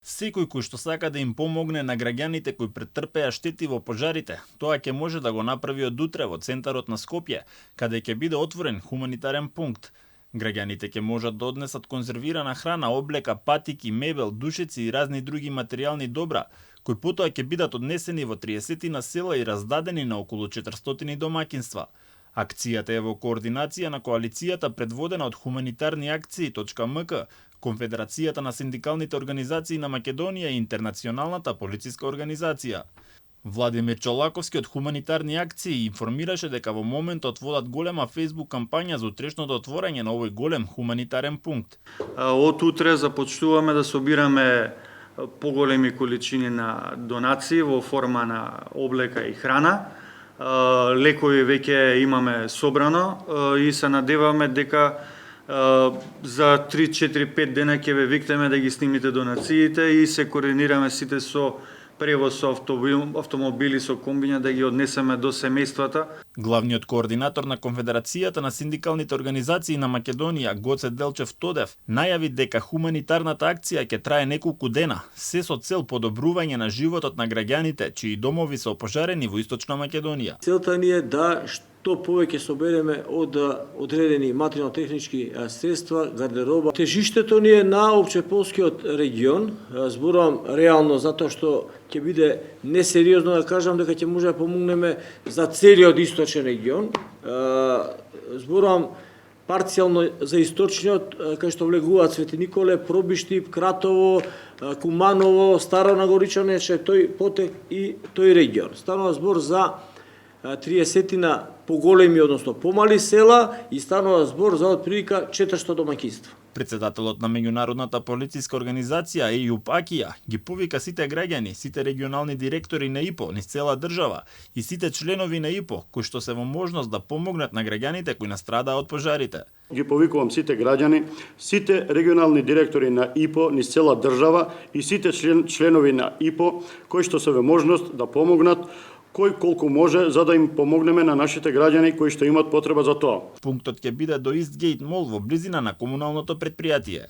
Секој кој што сака да им помогне на граѓаните кои претрпеа штети во пожарите, тоа ќе може да го направи од утре во центарот на Скопје, каде ќе биде отворен хуманитарен пункт. Граѓаните ќе можат да однесат конзервирана храна, облека, патики, мебел, душеци и разни други материјални добра, кои потоа ќе бидат однесени во 30 на села и раздадени на околу 400 домаќинства. Акцијата е во координација на коалицијата предводена од Хуманитарни акции.мк, Конфедерацијата на синдикалните организации на Македонија и Интернационалната полициска организација. Владимир Чолаковски од Хуманитарни акции информираше дека во моментот водат голема фејсбук кампања за утрешното отворање на овој голем хуманитарен пункт. Од утре започнуваме да собираме поголеми количини на донации во форма на облека и храна. Лекови веќе имаме собрано и се надеваме дека за 3-4-5 дена ќе ве викнеме да ги снимите донациите и се координираме сите со превоз со автомобили со комбиња да ги однесеме до семејствата. Главниот координатор на Конфедерацијата на синдикалните организации на Македонија, Гоце Делчев Тодев, најави дека хуманитарната акција ќе трае неколку дена, се со цел подобрување на животот на граѓаните чии домови се опожарени во Источна Македонија. Целта ни е да што повеќе собереме од одредени материјално-технички средства, гардероба. Тежиштето ни е на општеполскиот регион, зборувам реално затоа што ќе биде несериозно да кажам дека ќе може да помогнеме за целиот источен регион. Зборувам парцијално за источниот, кај што влегуваат Свети Николе, Пробиштип, Кратово, Куманово, Старо Нагоричане, тој потек и тој регион. Станува збор за 30 поголеми, односно помали села и станува збор за отприлика 400 домаќинства. Председателот на меѓународната полициска организација ЕјУП Акија ги повика сите граѓани, сите регионални директори на ИПО низ цела држава и сите членови на ИПО кои што се во можност да помогнат на граѓаните кои настрадаа од пожарите. Ги повикувам сите граѓани, сите регионални директори на ИПО низ цела држава и сите членови на ИПО кои што се во можност да помогнат кој колку може за да им помогнеме на нашите граѓани кои што имат потреба за тоа. Пунктот ќе биде до Истгейт Мол во близина на комуналното претпријатие.